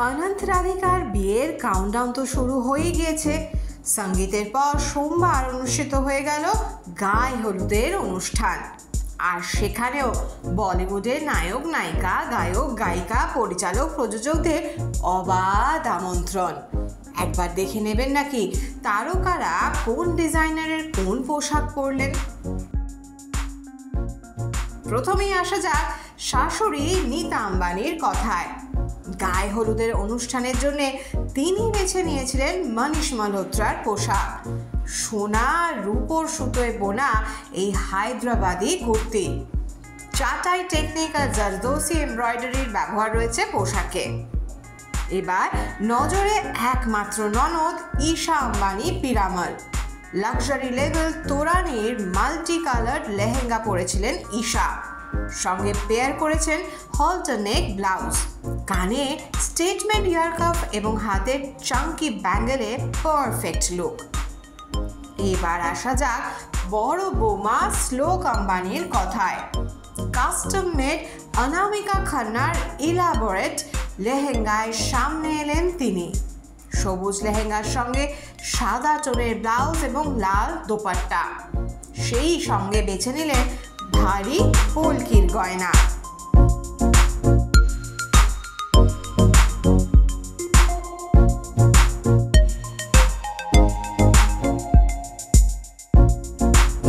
অনন্ত রাধিকার বিয়ের কাউন্টডাউন তো শুরু হয়ে গিয়েছে। সঙ্গীতের পর সোমবার অনুষ্ঠিত হয়ে গেল গায়ে হলুদের অনুষ্ঠান। আর সেখানেও বলিউডের নায়ক নায়িকা, গায়ক গায়িকা, পরিচালক, প্রযোজকদের অবাধ আমন্ত্রণ। একবার দেখে নেবেন নাকি তারকারা কোন ডিজাইনারের কোন পোশাক পরলেন। প্রথমেই আসা যাক শাশুড়ি নীতা আম্বানির কথায়। গায়ে হলুদের অনুষ্ঠানের জন্য তিনি বেছে নিয়েছিলেন মনীষ মালহোত্রার পোশাক। সোনা রূপোর সুতোয় বোনা এই হায়দ্রাবাদি কুর্তি, চাটাই টেকনিক আর জারদোসি এমব্রয়ডারির ব্যবহার রয়েছে পোশাকে। এবার নজরে একমাত্র ননদ ঈশা আম্বানি পিরামল। লাক্সারি লেভেল তোরানির মাল্টি কালার্ড লেহেঙ্গা পরেছিলেন ঈশা, সঙ্গে পেয়ার করেছেন হলটার নেক ব্লাউজ। কানে স্টেটমেন্ট ইয়ারকাফ এবং হাতের চাঙ্কি ব্যাঙ্গেলে পারফেক্ট লুক। এবার আসা যাক বড় বৌমা শ্লোক আম্বানির কথায়। কাস্টম মেড অনামিকা খান্নার ইলাবোরেট লেহেঙ্গায় সামনে এলেন তিনি। সবুজ লেহেঙ্গার সঙ্গে সাদা টোনের ব্লাউজ এবং লাল দোপাট্টা, সেই সঙ্গে বেছে নিলেন ভারী পোলকির গয়না।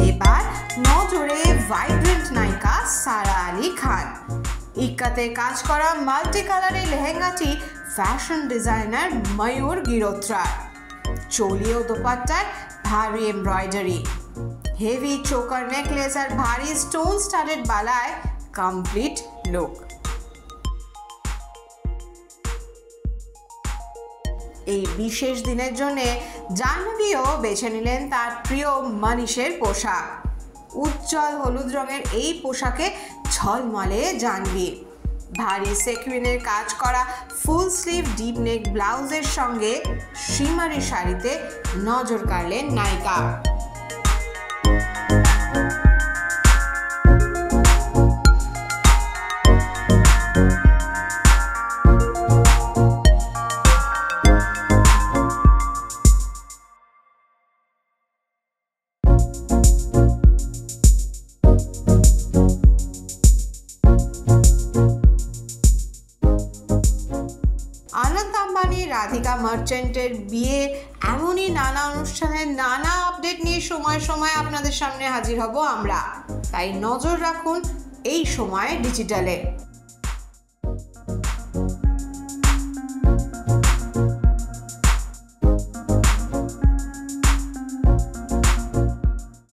এবার নজরে ভাইব্রেন্ট নায়িকা সারা আলি খান। ইক্কাতে কাজ করা মাল্টি কালারের লেহেঙ্গাটি ফ্যাশন ডিজাইনার ময়ূর গিরোত্রার। চোলি ও দোপাট্টায় ভারী এমব্রয়ডারি, হেভি চোকার নেকলেস আর ভারী স্টোন স্টাডেড বালায় কমপ্লিট লুক। এই বিশেষ দিনের জন্য জাহ্নবীও বেছে নিলেন তার প্রিয় মনীষের পোশাক। উজ্জ্বল হলুদ রঙের এই পোশাকে ঝলমলে জাহ্নবী। ভারী সেকুইনের কাজ করা ফুল স্লিভ ডিপ নেক ব্লাউজের সঙ্গে শিমারি শাড়িতে নজর কাড়লেন নায়িকা। অনন্ত আম্বানি রাধিকা মার্চেন্টের বিয়ে, এমনই নানা অনুষ্ঠানের নানা আপডেট নিয়ে সময় সময় আপনাদের সামনে হাজির হব আমরা। তাই নজর রাখুন এই সময় ডিজিটালে।